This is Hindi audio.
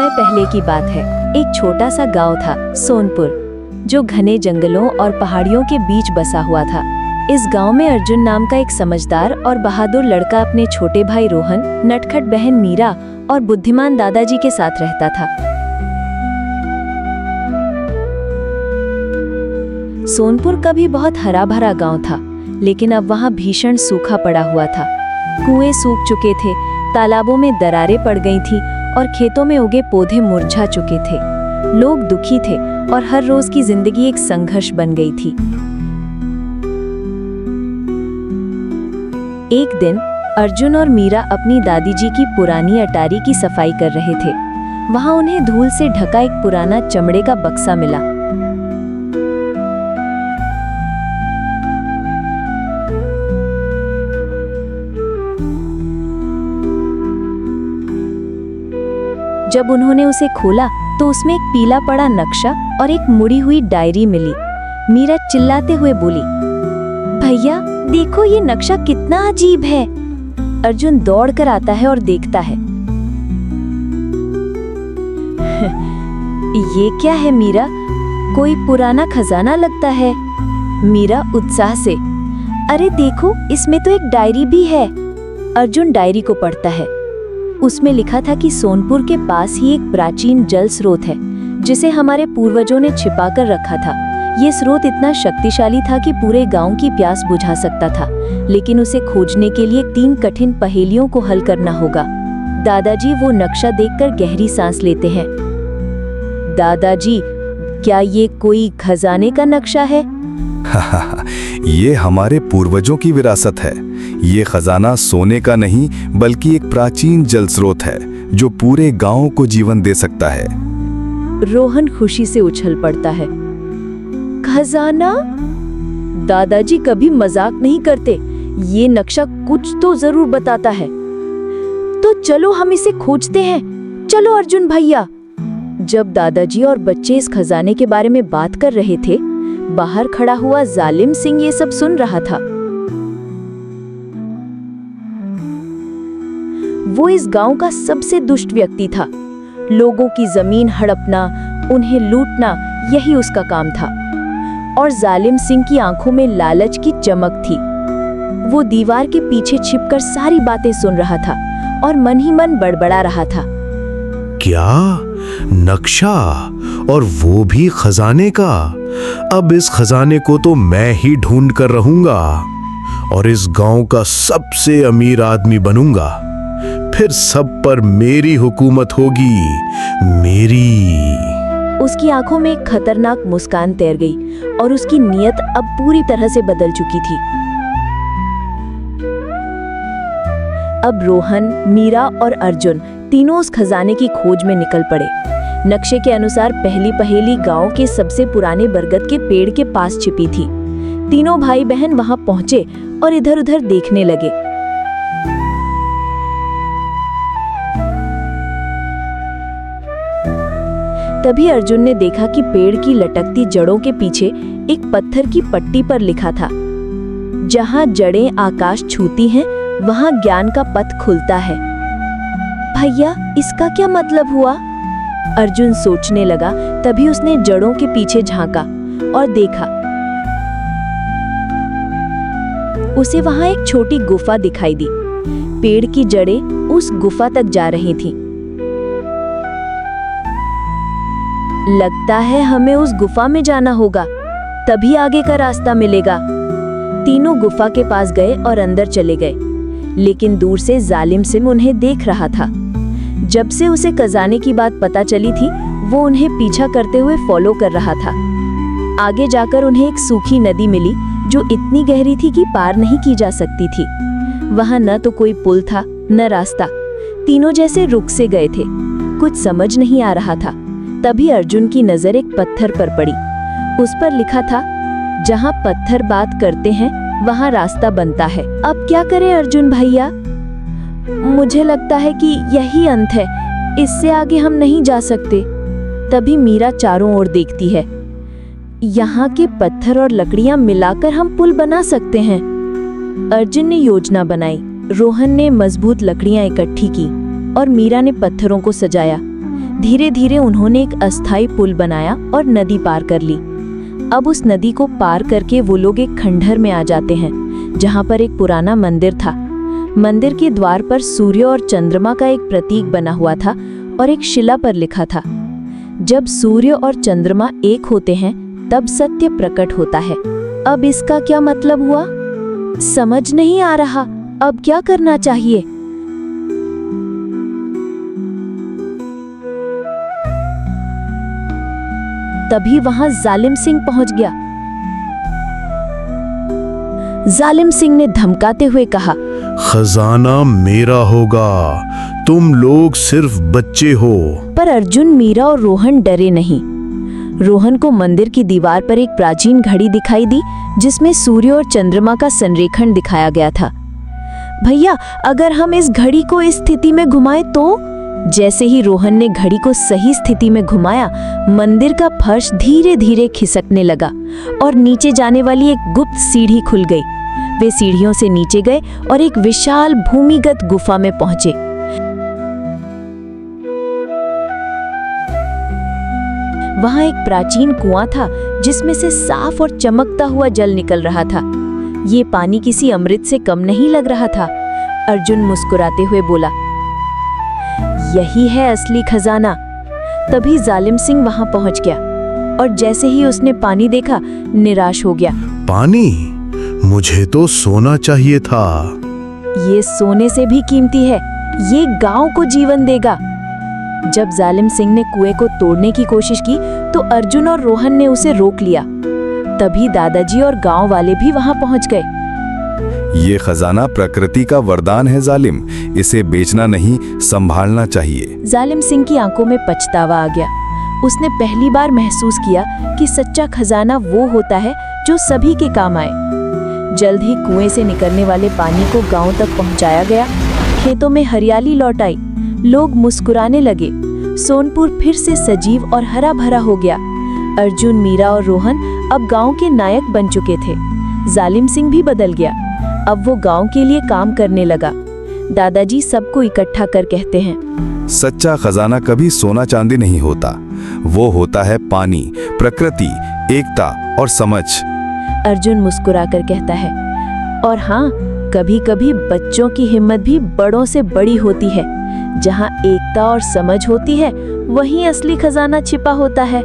समय पहले की बात है। एक छोटा सा गांव था, सोनपुर, जो घने जंगलों और पहाड़ियों के बीच बसा हुआ था। इस गांव में अर्जुन नाम का एक समझदार और बहादुर लड़का अपने छोटे भाई रोहन, नटखट बहन मीरा और बुद्धिमान दादाजी के साथ रहता था। सोनपुर कभी बहुत हरा भरा गांव था, लेकिन अब वहां भीषण सूखा पड़ा हुआ था। कुएं सूख चुके थे, तालाबों में दरारें पड़ गई थी और खेतों में उगे पौधे मुरझा चुके थे। लोग दुखी थे और हर रोज की जिंदगी एक संघर्ष बन गई थी। एक दिन अर्जुन और मीरा अपनी दादी जी की पुरानी अटारी की सफाई कर रहे थे। वहां उन्हें धूल से ढका एक पुराना चमड़े का बक्सा मिला। जब उन्होंने उसे खोला तो उसमें एक पीला पड़ा नक्शा और एक मुड़ी हुई डायरी मिली। मीरा चिल्लाते हुए बोली, भैया देखो, ये नक्शा कितना अजीब है। अर्जुन दौड़कर आता है और देखता है। ये क्या है मीरा? कोई पुराना खजाना लगता है। मीरा उत्साह से, अरे देखो, इसमें तो एक डायरी भी है। अर्जुन डायरी को पढ़ता है। उसमें लिखा था कि सोनपुर के पास ही एक प्राचीन जल स्रोत है, जिसे हमारे पूर्वजों ने छिपाकर रखा था। ये स्रोत इतना शक्तिशाली था कि पूरे गांव की प्यास बुझा सकता था, लेकिन उसे खोजने के लिए 3 कठिन पहेलियों को हल करना होगा। दादाजी वो नक्शा देखकर गहरी सांस लेते हैं। दादाजी, क्या ये कोई खजाने का नक्शा है? ये हमारे पूर्वजों की विरासत है। ये खजाना सोने का नहीं, बल्कि एक प्राचीन जल स्रोत है, जो पूरे गांव को जीवन दे सकता है। रोहन खुशी से उछल पड़ता है। खजाना? दादाजी कभी मजाक नहीं करते। ये नक्शा कुछ तो जरूर बताता है। तो चलो हम इसे खोजते हैं। चलो अर्जुन भैया। जब दादाजी और बच्चे इस खजाने के बारे में बात कर रहे थे, बाहर खड़ा हुआ जालिम सिंह ये सब सुन रहा था। वो इस गांव का सबसे दुष्ट व्यक्ति था। लोगों की जमीन हड़पना, उन्हें लूटना, यही उसका काम था। और जालिम सिंह की आंखों में लालच की चमक थी। वो दीवार के पीछे छिपकर सारी बातें सुन रहा था और मन ही मन बड़बड़ा रहा था। क्या नक्शा, और वो भी खजाने का? अब इस खजाने को तो मैं ही ढूंढ कर रहूंगा और इस गांव का सबसे अमीर आदमी बनूंगा। फिर सब पर मेरी हुकूमत होगी, मेरी। उसकी आंखों में एक खतरनाक मुस्कान तैर गई और उसकी नीयत अब पूरी तरह से बदल चुकी थी। अब रोहन, मीरा और अर्जुन तीनों उस खजाने की खोज में निकल पड़े। नक्शे के अनुसार पहली पहेली गांव के सबसे पुराने बरगद के पेड़ के पास छिपी थी। तीनों भाई बहन वहां पहुंचे और इधर-उधर देखने लगे। तभी अर्जुन ने देखा कि पेड़ की लटकती जड़ों के पीछे एक पत्थर की पट्टी पर लिखा था, जहां जड़ें आकाश छूती हैं, वहां ज्ञान का पथ खुलता है। भैया, इसका क्या मतलब हुआ? अर्जुन सोचने लगा। तभी उसने जड़ों के पीछे झांका और देखा। उसे वहां एक छोटी गुफा दिखाई दी। पेड़ की जड़ें उस गुफा तक जा रही थीं। लगता है हमें उस गुफा में जाना होगा, तभी आगे का रास्ता मिलेगा। तीनों गुफा के पास गए और अंदर चले गए, लेकिन दूर से जालिम सिंह उन्हें देख रहा था। जब से उसे खजाने की बात पता चली थी, वो उन्हें पीछा करते हुए फॉलो कर रहा था। आगे जाकर उन्हें एक सूखी नदी मिली, जो इतनी गहरी थी कि पार नहीं की जा सकती थी। वहां न तो कोई पुल था, न रास्ता। तीनों जैसे रुक से गए थे। कुछ समझ नहीं आ रहा था। तभी अर्जुन की नजर एक पत्थर पर पड़ी। उस पर लिखा था, जहां पत्थर बात करते हैं, वहां रास्ता बनता है। अब क्या करें अर्जुन भैया? मुझे लगता है कि यही अंत है, इससे आगे हम नहीं जा सकते। तभी मीरा चारों ओर देखती है। यहाँ के पत्थर और लकड़ियां मिलाकर हम पुल बना सकते हैं। अर्जुन ने योजना बनाई। रोहन ने मजबूत लकड़ियां इकट्ठी की और मीरा ने पत्थरों को सजाया। धीरे धीरे उन्होंने एक अस्थायी पुल बनाया और नदी पार कर ली। अब उस नदी को पार करके वो लोग एक खंडहर में आ जाते हैं, जहाँ पर एक पुराना मंदिर था। मंदिर के द्वार पर सूर्य और चंद्रमा का एक प्रतीक बना हुआ था और एक शिला पर लिखा था, जब सूर्य और चंद्रमा एक होते हैं तब सत्य प्रकट होता है। अब इसका क्या मतलब हुआ? समझ नहीं आ रहा। अब क्या करना चाहिए? तभी वहां जालिम सिंह पहुंच गया। जालिम सिंह ने धमकाते हुए कहा, खजाना मेरा होगा, तुम लोग सिर्फ बच्चे हो। पर अर्जुन, मीरा और रोहन डरे नहीं। रोहन को मंदिर की दीवार पर एक प्राचीन घड़ी दिखाई दी, जिसमें सूर्य और चंद्रमा का संरेखण दिखाया गया था। भैया, अगर हम इस घड़ी को इस स्थिति में घुमाएं तो? जैसे ही रोहन ने घड़ी को सही स्थिति में घुमाया, मंदिर का फर्श धीरे धीरे खिसकने लगा और नीचे जाने वाली एक गुप्त सीढ़ी खुल गई। वे सीढ़ियों से नीचे गए और एक विशाल भूमिगत गुफा में पहुंचे। वहां एक प्राचीन कुआं था, जिसमें से साफ और चमकता हुआ जल निकल रहा था। ये पानी किसी अमृत से कम नहीं लग रहा था। अर्जुन मुस्कुराते हुए बोला, यही है असली खजाना। तभी जालिम सिंह वहां पहुंच गया और जैसे ही उसने पानी देखा, निराश हो गया। पानी? मुझे तो सोना चाहिए था। ये सोने से भी कीमती है। ये गांव को जीवन देगा। जब जालिम सिंह ने कुएं को तोड़ने की कोशिश की तो अर्जुन और रोहन ने उसे रोक लिया। तभी दादाजी और गांव वाले भी वहां पहुंच गए। ये खजाना प्रकृति का वरदान है जालिम, इसे बेचना नहीं, संभालना चाहिए। जालिम सिंह की आंखों में पछतावा आ गया। उसने पहली बार महसूस किया कि सच्चा खजाना वो होता है जो सभी के काम आए। जल्द ही कुएं से निकलने वाले पानी को गांव तक पहुंचाया गया। खेतों में हरियाली लौट आई। लोग मुस्कुराने लगे। सोनपुर फिर से सजीव और हरा भरा हो गया। अर्जुन, मीरा और रोहन अब गांव के नायक बन चुके थे। जालिम सिंह भी बदल गया। अब वो गांव के लिए काम करने लगा। दादाजी सबको इकट्ठा कर कहते हैं, सच्चा खजाना कभी सोना चांदी नहीं होता, वो होता है पानी, प्रकृति, एकता और समझ। अर्जुन मुस्कुराकर कहता है, और हाँ, कभी कभी बच्चों की हिम्मत भी बड़ों से बड़ी होती है। जहाँ एकता और समझ होती है, वहीं असली खजाना छिपा होता है।